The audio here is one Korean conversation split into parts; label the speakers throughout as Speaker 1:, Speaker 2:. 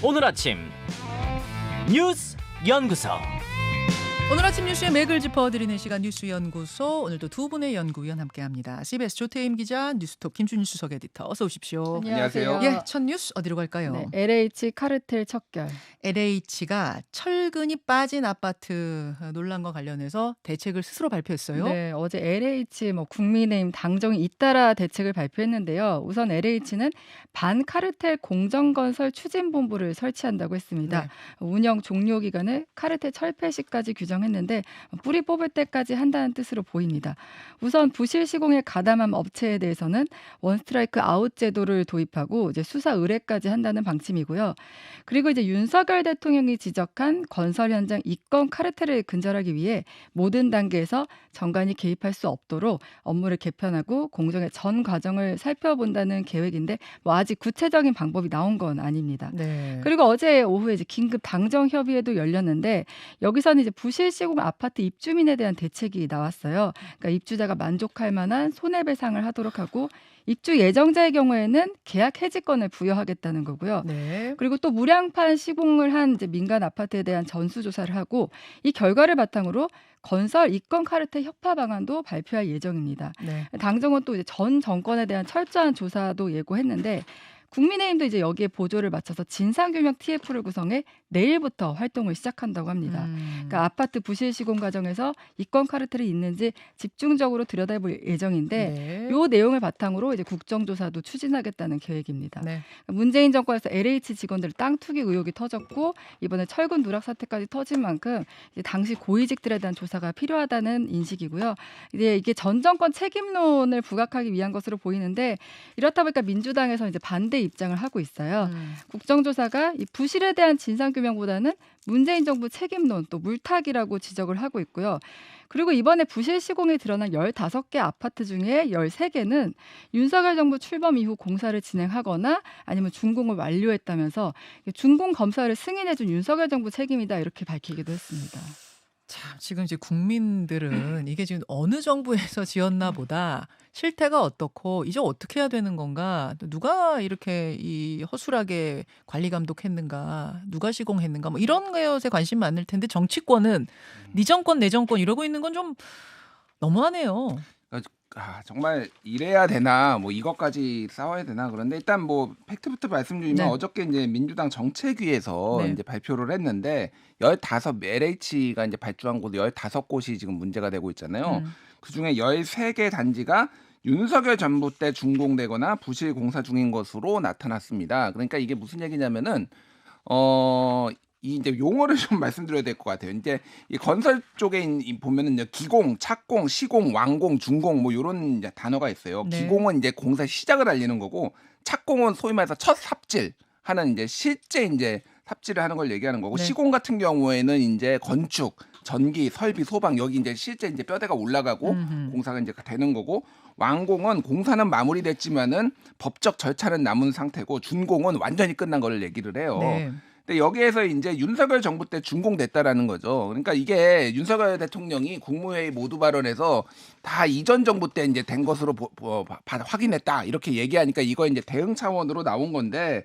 Speaker 1: 오늘 아침 뉴스 연구소.
Speaker 2: 오늘 아침 뉴스의 맥을 짚어드리는 시간 뉴스연구소. 오늘도 두 분의 연구위원 함께합니다. CBS 조태임 기자, 뉴스톱 김준일 수석 에디터, 어서 오십시오.
Speaker 3: 안녕하세요.
Speaker 2: 예, 첫 뉴스 어디로 갈까요?
Speaker 3: 네, LH 카르텔 척결.
Speaker 2: LH가 철근이 빠진 아파트 논란과 관련해서 대책을 스스로 발표했어요.
Speaker 3: 네, 어제 LH 국민의힘 당정이 잇따라 대책을 발표했는데요. 우선 LH는 반카르텔 공정건설 추진본부를 설치한다고 했습니다.
Speaker 2: 네.
Speaker 3: 운영 종료 기간을 카르텔 철폐 시까지 규정했는데 뿌리 뽑을 때까지 한다는 뜻으로 보입니다. 우선 부실 시공에 가담한 업체에 대해서는 원스트라이크 아웃 제도를 도입하고 이제 수사 의뢰까지 한다는 방침이고요. 그리고 이제 윤석열 대통령이 지적한 건설 현장 이권 카르텔을 근절하기 위해 모든 단계에서 정관이 개입할 수 없도록 업무를 개편하고 공정의 전 과정을 살펴본다는 계획인데 아직 구체적인 방법이 나온 건 아닙니다.
Speaker 2: 네.
Speaker 3: 그리고 어제 오후에 이제 긴급 당정 협의회도 열렸는데 여기서는 이제 부실 시공 아파트 입주민에 대한 대책이 나왔어요. 그러니까 입주자가 만족할 만한 손해배상을 하도록 하고 입주 예정자의 경우에는 계약 해지권을 부여하겠다는 거고요.
Speaker 2: 네.
Speaker 3: 그리고 또 무량판 시공을 한 이제 민간 아파트에 대한 전수조사를 하고 이 결과를 바탕으로 건설 이권 카르텔 협파 방안도 발표할 예정입니다.
Speaker 2: 네.
Speaker 3: 당정은 또 이제 전 정권에 대한 철저한 조사도 예고했는데 국민의힘도 이제 여기에 보조를 맞춰서 진상규명 TF를 구성해 내일부터 활동을 시작한다고 합니다. 그러니까 아파트 부실 시공 과정에서 이권 카르텔이 있는지 집중적으로 들여다볼 예정인데
Speaker 2: 네.
Speaker 3: 요 내용을 바탕으로 이제 국정조사도 추진하겠다는 계획입니다.
Speaker 2: 네.
Speaker 3: 문재인 정권에서 LH 직원들 땅 투기 의혹이 터졌고 이번에 철근 누락 사태까지 터진 만큼 이제 당시 고위직들에 대한 조사가 필요하다는 인식이고요. 이제 이게 전 정권 책임론을 부각하기 위한 것으로 보이는데 이렇다 보니까 민주당에서 이제 반대 입장을 하고 있어요. 국정조사가 이 부실에 대한 진상규명보다는 문재인 정부 책임론 또 물타기라고 지적을 하고 있고요. 그리고 이번에 부실 시공이 드러난 15개 아파트 중에 13개는 윤석열 정부 출범 이후 공사를 진행하거나 아니면 준공을 완료했다면서 준공 검사를 승인해준 윤석열 정부 책임이다 이렇게 밝히기도 했습니다.
Speaker 2: 참 지금 이제 국민들은 이게 지금 어느 정부에서 지었나 보다 실태가 어떻고 이제 어떻게 해야 되는 건가, 또 누가 이렇게 이 허술하게 관리 감독했는가, 누가 시공했는가, 뭐 이런 것에 관심 많을 텐데 정치권은 네 정권 내 정권 이러고 있는 건 좀 너무하네요.
Speaker 4: 정말 이래야 되나, 뭐 이것까지 싸워야 되나. 그런데 일단 뭐 팩트부터 말씀드리면
Speaker 2: 네.
Speaker 4: 어저께 이제 민주당 정책위에서
Speaker 2: 네.
Speaker 4: 이제 발표를 했는데 15 LH가 이제 발주한 곳 15곳이 지금 문제가 되고 있잖아요. 그중에 13개 단지가 윤석열 정부 때 준공되거나 부실 공사 중인 것으로 나타났습니다. 그러니까 이게 무슨 얘기냐면은 이 이제 용어를 좀 말씀드려야 될 것 같아요. 이제 이 건설 쪽에 보면은 기공, 착공, 시공, 완공, 준공 뭐 이런 단어가 있어요.
Speaker 2: 네.
Speaker 4: 기공은 이제 공사 시작을 알리는 거고, 착공은 소위 말해서 첫 삽질 하는 이제 실제 이제 삽질을 하는 걸 얘기하는 거고,
Speaker 2: 네.
Speaker 4: 시공 같은 경우에는 이제 건축, 전기, 설비, 소방 여기 이제 실제 이제 뼈대가 올라가고 공사가 이제 되는 거고, 완공은 공사는 마무리됐지만은 법적 절차는 남은 상태고, 준공은 완전히 끝난 걸 얘기를 해요.
Speaker 2: 네.
Speaker 4: 근데 여기에서 이제 윤석열 정부 때 준공됐다라는 거죠. 그러니까 이게 윤석열 대통령이 국무회의 모두 발언에서 다 이전 정부 때 이제 된 것으로 확인했다 이렇게 얘기하니까 이거 이제 대응 차원으로 나온 건데,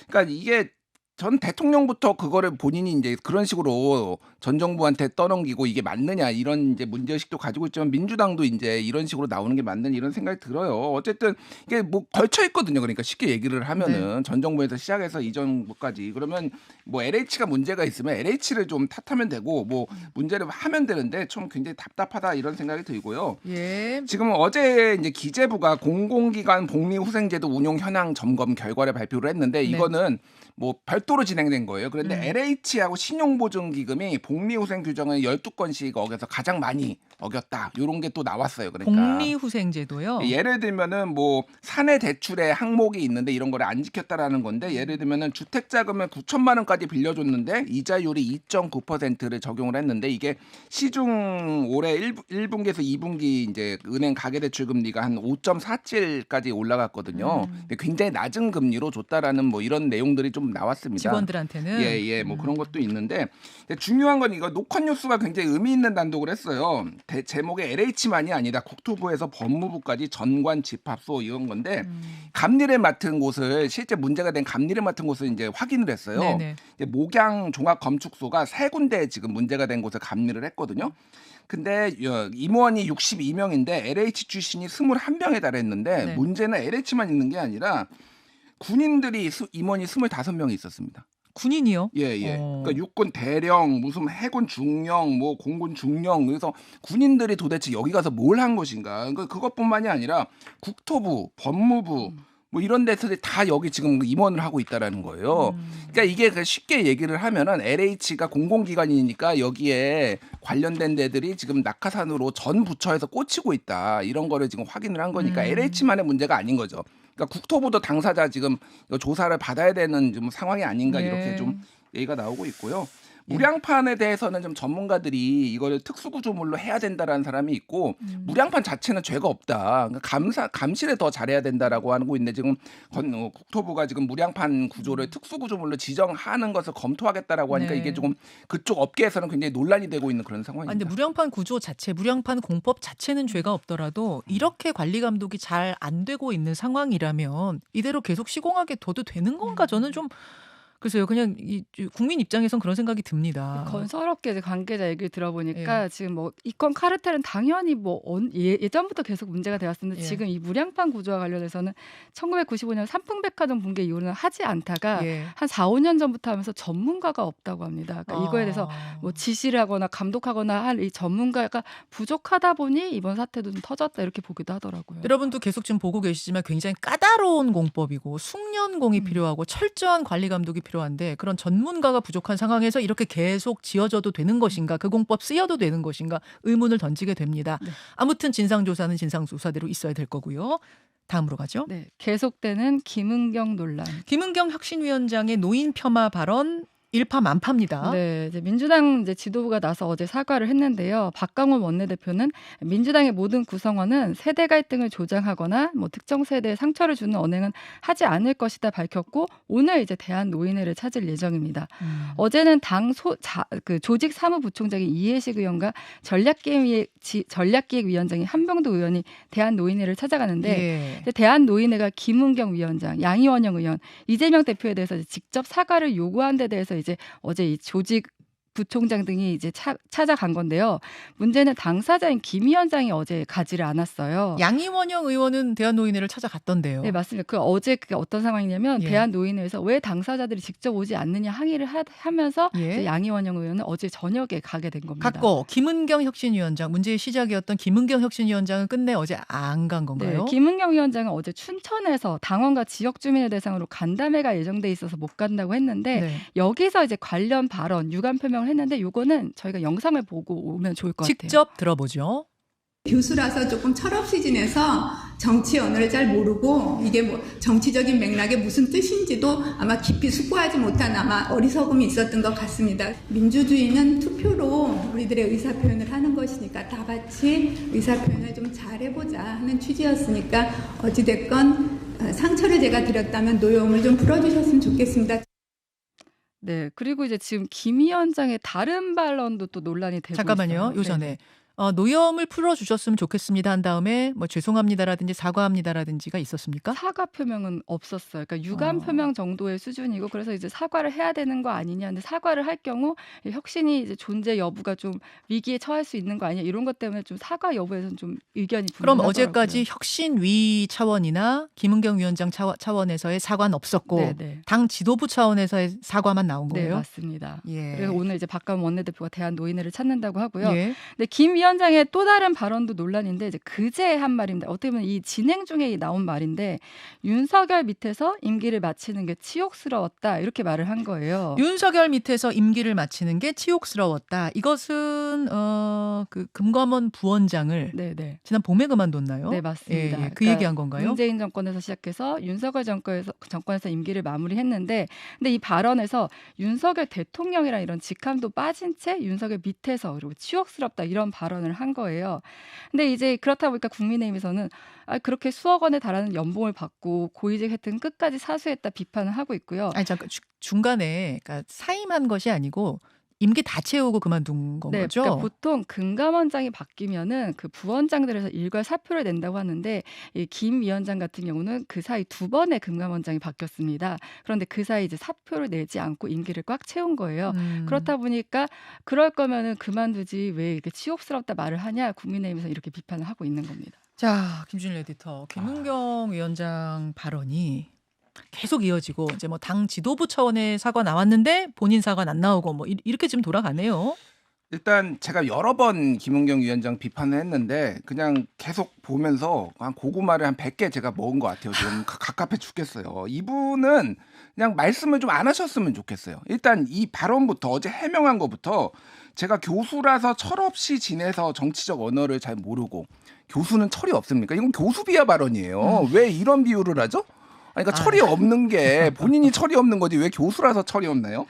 Speaker 4: 그러니까 이게 전 대통령부터 그거를 본인이 이제 그런 식으로 전 정부한테 떠넘기고 이게 맞느냐 이런 이제 문제의식도 가지고 있지만, 민주당도 이제 이런 식으로 나오는 게 맞는 이런 생각이 들어요. 어쨌든 이게 뭐 걸쳐 있거든요. 그러니까 쉽게 얘기를 하면은 전 정부에서 시작해서 이 정부까지. 그러면 뭐 LH가 문제가 있으면 LH를 좀 탓하면 되고 뭐 문제를 하면 되는데 좀 굉장히 답답하다 이런 생각이 들고요.
Speaker 2: 예.
Speaker 4: 지금 어제 이제 기재부가 공공기관 복리후생제도 운용 현황 점검 결과를 발표를 했는데 이거는 뭐 별도로 진행된 거예요. 그런데 LH하고 신용보증기금이 복리후생 규정을 12건씩 어겨서 가장 많이 어겼다. 이런 게 또 나왔어요. 그러니까
Speaker 2: 복리후생제도요.
Speaker 4: 예를 들면은 뭐 사내 대출에 항목이 있는데 이런 거를 안 지켰다라는 건데, 예를 들면은 주택자금을 9천만 원까지 빌려줬는데 이자율이 2.9%를 적용을 했는데, 이게 시중 올해 1분기에서 2분기 이제 은행 가계대출 금리가 한 5.47까지 올라갔거든요. 근데 굉장히 낮은 금리로 줬다라는 뭐 이런 내용들이 좀 나왔습니다.
Speaker 2: 직원들한테는
Speaker 4: 예, 뭐 그런 것도 있는데 중요한 건 이거 녹화뉴스가 굉장히 의미 있는 단독을 했어요. 제목에 LH만이 아니라 국토부에서 법무부까지 전관 집합소 이런 건데 감리를 맡은 곳을 실제 문제가 된 감리를 맡은 곳을 이제 확인을 했어요.
Speaker 2: 네네.
Speaker 4: 이제 목양 종합검축소가 3군데 지금 문제가 된 곳을 감리를 했거든요. 근데 임원이 62명인데 LH 출신이 21명에 달했는데
Speaker 2: 네.
Speaker 4: 문제는 LH만 있는 게 아니라 군인들이 임원이 25명이 있었습니다.
Speaker 2: 군인이요?
Speaker 4: 예. 그러니까 육군 대령, 무슨 해군 중령, 뭐 공군 중령, 그래서 군인들이 도대체 여기 가서 뭘 한 것인가? 그러니까 그것뿐만이 아니라 국토부, 법무부 뭐 이런 데서 다 여기 지금 임원을 하고 있다라는 거예요. 그러니까 이게 쉽게 얘기를 하면은 LH가 공공기관이니까 여기에 관련된 데들이 지금 낙하산으로 전 부처에서 꽂히고 있다. 이런 거를 지금 확인을 한 거니까 LH만의 문제가 아닌 거죠. 그러니까 국토부도 당사자 지금 조사를 받아야 되는 좀 상황이 아닌가
Speaker 2: 네.
Speaker 4: 이렇게 좀 얘기가 나오고 있고요. 무량판에 대해서는 좀 전문가들이 이거를 특수구조물로 해야 된다라는 사람이 있고 무량판 자체는 죄가 없다. 그러니까 감시를 더 잘해야 된다라고 하고 있는데 지금 국토부가 지금 무량판 구조를 특수구조물로 지정하는 것을 검토하겠다라고 하니까
Speaker 2: 네.
Speaker 4: 이게 조금 그쪽 업계에서는 굉장히 논란이 되고 있는 그런 상황입니다.
Speaker 2: 근데 무량판 구조 자체, 무량판 공법 자체는 죄가 없더라도 이렇게 관리 감독이 잘 안 되고 있는 상황이라면 이대로 계속 시공하게 둬도 되는 건가? 저는 좀 글쎄요. 그냥 국민 입장에선 그런 생각이 듭니다.
Speaker 3: 건설업계 관계자 얘기를 들어보니까 지금 뭐 이건 카르텔은 당연히 뭐 예전부터 계속 문제가 되었었는데 지금 이 무량판 구조와 관련해서는 1995년 삼풍백화점 붕괴 이후로는 하지 않다가 한 4, 5년 전부터 하면서 전문가가 없다고 합니다. 그러니까 이거에 대해서 뭐 지시를 하거나 감독하거나 할 이 전문가가 부족하다 보니 이번 사태도 좀 터졌다 이렇게 보기도 하더라고요.
Speaker 2: 여러분도 계속 지금 보고 계시지만 굉장히 까다로운 공법이고 숙련공이 필요하고 철저한 관리 감독이 필요한데 그런 전문가가 부족한 상황에서 이렇게 계속 지어져도 되는 것인가, 그 공법 쓰여도 되는 것인가 의문을 던지게 됩니다. 네. 아무튼 진상조사는 진상조사대로 있어야 될 거고요. 다음으로 가죠.
Speaker 3: 네, 계속되는 김은경 논란.
Speaker 2: 김은경 혁신위원장의 노인 폄하 발언 일파만파입니다.
Speaker 3: 네, 이제 민주당 지도부가 나서 어제 사과를 했는데요. 박강원 원내대표는 민주당의 모든 구성원은 세대 갈등을 조장하거나 뭐 특정 세대에 상처를 주는 언행은 하지 않을 것이다 밝혔고 오늘 이제 대한노인회를 찾을 예정입니다. 어제는 당 조직 사무부총장인 이해식 의원과 전략기획위원장인 한병도 의원이 대한노인회를 찾아가는데 대한노인회가 김은경 위원장, 양이원영 의원, 이재명 대표에 대해서 직접 사과를 요구한 데 대해서 이제 어제 이 조직 부총장 등이 이제 찾아간 건데요. 문제는 당사자인 김 위원장이 어제 가지를 않았어요.
Speaker 2: 양이원영 의원은 대한노인회를 찾아갔던데요.
Speaker 3: 네, 맞습니다. 어제 그게 어떤 상황이냐면 대한노인회에서 왜 당사자들이 직접 오지 않느냐 항의를 하면서 이제 양이원영 의원은 어제 저녁에 가게 된 겁니다.
Speaker 2: 갔고 김은경 혁신위원장, 문제의 시작이었던 김은경 혁신위원장은 끝내 어제 안 간 건가요?
Speaker 3: 네, 김은경 위원장은 어제 춘천에서 당원과 지역 주민을 대상으로 간담회가 예정돼 있어서 못 간다고 했는데 여기서 이제 관련 발언, 유감 표명 했는데 이거는 저희가 영상을 보고 오면 좋을 것 같아요.
Speaker 2: 직접 들어보죠.
Speaker 5: 교수라서 조금 철없이 지내서 정치 언어를 잘 모르고 이게 뭐 정치적인 맥락에 무슨 뜻인지도 아마 깊이 숙고하지 못한 아마 어리석음이 있었던 것 같습니다. 민주주의는 투표로 우리들의 의사표현을 하는 것이니까 다 같이 의사표현을 좀 잘해보자 하는 취지였으니까 어찌됐건 상처를 제가 드렸다면 노여움을 좀 풀어주셨으면 좋겠습니다.
Speaker 3: 네, 그리고 이제 지금 김 위원장의 다른 발언도 또 논란이 되고
Speaker 2: 잠깐만요.
Speaker 3: 있어요.
Speaker 2: 요 전에 노여움을 풀어주셨으면 좋겠습니다 한 다음에 뭐 죄송합니다라든지 사과합니다라든지가 있었습니까?
Speaker 3: 사과 표명은 없었어요. 그러니까 유감 표명 정도의 수준이고 그래서 이제 사과를 해야 되는 거 아니냐. 근데 사과를 할 경우 혁신이 이제 존재 여부가 좀 위기에 처할 수 있는 거 아니냐. 이런 것 때문에 좀 사과 여부에서는 좀 의견이
Speaker 2: 그럼
Speaker 3: 분분하더라고요.
Speaker 2: 어제까지 혁신위 차원이나 김은경 위원장 차원에서의 사과는 없었고 당 지도부 차원에서의 사과만 나온 거예요?
Speaker 3: 네, 맞습니다. 그래서 오늘 이제 박강원 원내대표가 대한노인회를 찾는다고 하고요. 근데 김 위원장의 또 다른 발언도 논란인데 이제 그제 한 말입니다. 어떻게 보면 이 진행 중에 나온 말인데 윤석열 밑에서 임기를 마치는 게 치욕스러웠다 이렇게 말을 한 거예요.
Speaker 2: 윤석열 밑에서 임기를 마치는 게 치욕스러웠다. 이것은 그 금감원 부원장을 지난 봄에 그만뒀나요?
Speaker 3: 네, 맞습니다.
Speaker 2: 그
Speaker 3: 그러니까
Speaker 2: 얘기한 건가요?
Speaker 3: 문재인 정권에서 시작해서 윤석열 정권에서 임기를 마무리했는데 근데 이 발언에서 윤석열 대통령이랑 이런 직함도 빠진 채 윤석열 밑에서 그리고 치욕스럽다 이런 발언 발언을 한 거예요. 근데 이제 그렇다 보니까 국민의힘에서는 그렇게 수억 원에 달하는 연봉을 받고 고위직 혜택은 끝까지 사수했다 비판을 하고 있고요.
Speaker 2: 아니 잠깐 중간에 그러니까 사임한 것이 아니고 임기 다 채우고 그만둔 건
Speaker 3: 네,
Speaker 2: 거죠?
Speaker 3: 그러니까 보통 금감원장이 바뀌면은 그 부원장들에서 일괄 사표를 낸다고 하는데 이 김 위원장 같은 경우는 그 사이 2번의 금감원장이 바뀌었습니다. 그런데 그 사이 이제 사표를 내지 않고 임기를 꽉 채운 거예요. 그렇다 보니까 그럴 거면은 그만두지 왜 이렇게 치욕스럽다 말을 하냐 국민의힘에서 이렇게 비판을 하고 있는 겁니다.
Speaker 2: 자, 김준일 에디터, 김은경 위원장 발언이 계속 이어지고 이제 뭐 당 지도부 차원의 사과 나왔는데 본인 사과는 안 나오고 뭐 이렇게 지금 돌아가네요.
Speaker 4: 일단 제가 여러 번 김은경 위원장 비판을 했는데 그냥 계속 보면서 한 고구마를 한 100개 제가 먹은 것 같아요. 지금 갑갑해 죽겠어요. 이분은 그냥 말씀을 좀 안 하셨으면 좋겠어요. 일단 이 발언부터 어제 해명한 것부터 제가 교수라서 철없이 지내서 정치적 언어를 잘 모르고 교수는 철이 없습니까? 이건 교수 비하 발언이에요. 왜 이런 비유를 하죠? 그러니까 철이 없는 게 본인이 철이 없는 거지 왜 교수라서 철이 없나요?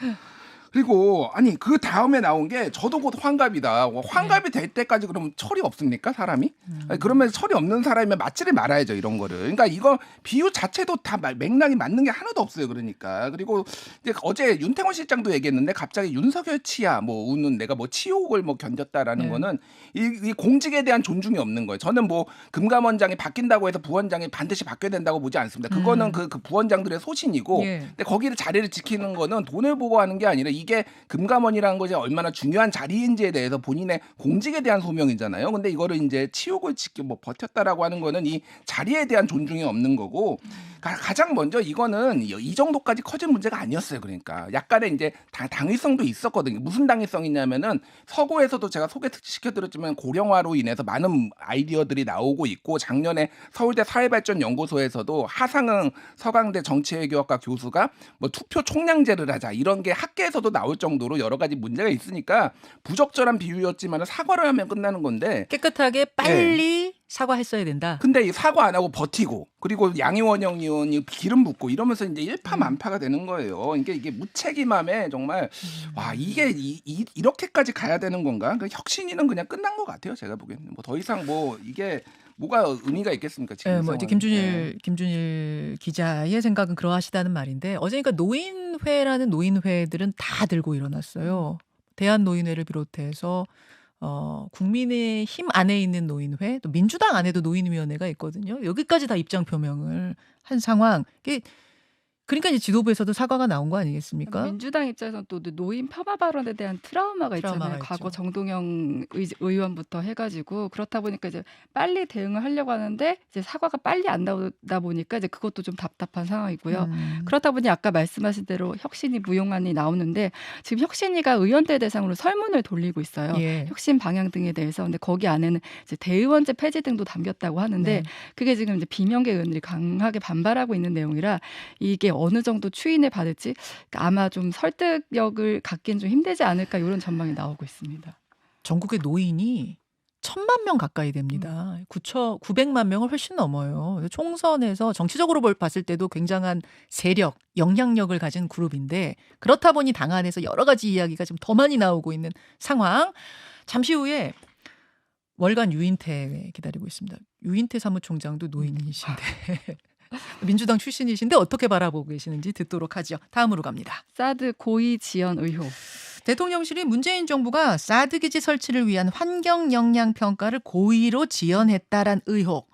Speaker 4: 그리고 아니 그 다음에 나온 게 저도 곧 환갑이다. 환갑이 될 때까지 그러면 철이 없습니까 사람이? 아니, 그러면 철이 없는 사람이면 맞지를 말아야죠 이런 거를. 그러니까 이거 비유 자체도 다 맥락이 맞는 게 하나도 없어요. 그러니까 그리고 이제 어제 윤태권 실장도 얘기했는데 갑자기 윤석열 치야 뭐 우는 내가 뭐 치욕을 뭐 견뎠다라는 거는 이 공직에 대한 존중이 없는 거예요. 저는 뭐 금감원장이 바뀐다고 해서 부원장이 반드시 바뀌어야 된다고 보지 않습니다. 그거는 그 부원장들의 소신이고 근데 거기를 자리를 지키는 거는 돈을 보고 하는 게 아니라 이게 금감원이라는 것이 얼마나 중요한 자리인지에 대해서 본인의 공직에 대한 소명이잖아요. 근데 이거를 이제 치욕을 지켜 뭐 버텼다라고 하는 거는 이 자리에 대한 존중이 없는 거고 가장 먼저 이거는 이 정도까지 커진 문제가 아니었어요. 그러니까 약간의 이제 당위성도 있었거든요. 무슨 당위성이냐면은 서구에서도 제가 소개시켜드렸지만 고령화로 인해서 많은 아이디어들이 나오고 있고 작년에 서울대 사회발전연구소에서도 하상흥 서강대 정치외교학과 교수가 뭐 투표 총량제를 하자 이런 게 학계에서도 나올 정도로 여러 가지 문제가 있으니까 부적절한 비유였지만 사과를 하면 끝나는 건데
Speaker 2: 깨끗하게 빨리 사과했어야 된다.
Speaker 4: 근데 이 사과 안 하고 버티고 그리고 양희원영 의원이 기름 붓고 이러면서 이제 일파만파가 되는 거예요. 이게 무책임함에 정말 와 이게 이렇게까지 가야 되는 건가? 그 혁신위는 그냥 끝난 것 같아요. 제가 보기에는 뭐 더 이상 뭐 이게 뭐가 의미가 있겠습니까? 지금
Speaker 2: 뭐 이제 김준일 기자의 생각은 그러하시다는 말인데 어제 그러니까 노인회라는 노인회들은 다 들고 일어났어요. 대한노인회를 비롯해서 국민의힘 안에 있는 노인회, 또 민주당 안에도 노인위원회가 있거든요. 여기까지 다 입장 표명을 한 상황. 그러니까 이제 지도부에서도 사과가 나온 거 아니겠습니까?
Speaker 3: 민주당 입장에서는 또 노인 폄하 발언에 대한 트라우마가 있잖아요. 과거 정동영 의원부터 해가지고 그렇다 보니까 이제 빨리 대응을 하려고 하는데 이제 사과가 빨리 안 나오다 보니까 이제 그것도 좀 답답한 상황이고요. 그렇다 보니 아까 말씀하신 대로 혁신위 무용안이 나오는데 지금 혁신위가 의원들 대상으로 설문을 돌리고 있어요. 혁신 방향 등에 대해서. 근데 거기 안에는 이제 대의원제 폐지 등도 담겼다고 하는데 그게 지금 이제 비명계 의원들이 강하게 반발하고 있는 내용이라 이게 어느 정도 추인을 받을지 아마 좀 설득력을 갖기는 좀 힘들지 않을까 이런 전망이 나오고 있습니다.
Speaker 2: 전국의 노인이 1,000만 명 가까이 됩니다. 900만 명을 훨씬 넘어요. 총선에서 정치적으로 봤을 때도 굉장한 세력, 영향력을 가진 그룹인데 그렇다 보니 당 안에서 여러 가지 이야기가 좀 더 많이 나오고 있는 상황. 잠시 후에 월간 유인태 기다리고 있습니다. 유인태 사무총장도 노인이신데 민주당 출신이신데 어떻게 바라보고 계시는지 듣도록 하죠. 다음으로 갑니다.
Speaker 3: 사드 고의 지연 의혹.
Speaker 2: 대통령실이 문재인 정부가 사드 기지 설치를 위한 환경 영향 평가를 고의로 지연했다란 의혹.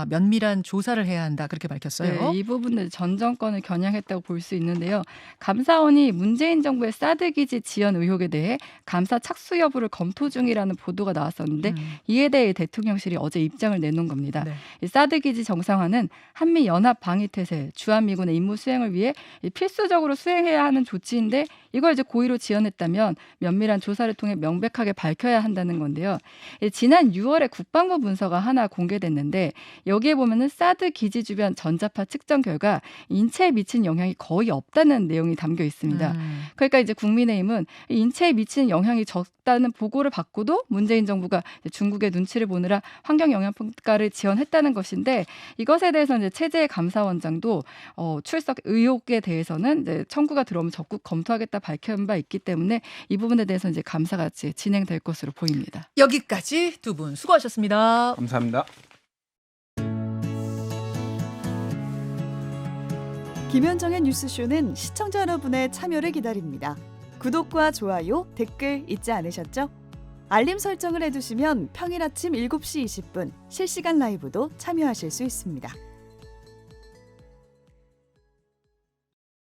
Speaker 2: 면밀한 조사를 해야 한다 그렇게 밝혔어요.
Speaker 3: 네, 이 부분은 전 정권을 겨냥했다고 볼 수 있는데요. 감사원이 문재인 정부의 사드 기지 지연 의혹에 대해 감사 착수 여부를 검토 중이라는 보도가 나왔었는데 이에 대해 대통령실이 어제 입장을 내놓은 겁니다. 이 사드 기지 정상화는 한미 연합 방위 태세, 주한미군의 임무 수행을 위해 필수적으로 수행해야 하는 조치인데 이걸 이제 고의로 지연했다면 면밀한 조사를 통해 명백하게 밝혀야 한다는 건데요. 지난 6월에 국방부 문서가 하나 공개됐는데 여기에 보면은 사드 기지 주변 전자파 측정 결과 인체에 미친 영향이 거의 없다는 내용이 담겨 있습니다. 그러니까 이제 국민의힘은 인체에 미치는 영향이 적다는 보고를 받고도 문재인 정부가 중국의 눈치를 보느라 환경 영향 평가를 지원했다는 것인데, 이것에 대해서 이제 최재해 감사원장도 출석 의혹에 대해서는 이제 청구가 들어오면 적극 검토하겠다 밝힌 바 있기 때문에 이 부분에 대해서 이제 감사가 진행될 것으로 보입니다.
Speaker 2: 여기까지 두 분 수고하셨습니다.
Speaker 4: 감사합니다.
Speaker 6: 김현정의 뉴스쇼는 시청자 여러분의 참여를 기다립니다. 구독과 좋아요, 댓글 잊지 않으셨죠? 알림 설정을 해두시면 평일 아침 7시 20분 실시간 라이브도 참여하실 수 있습니다.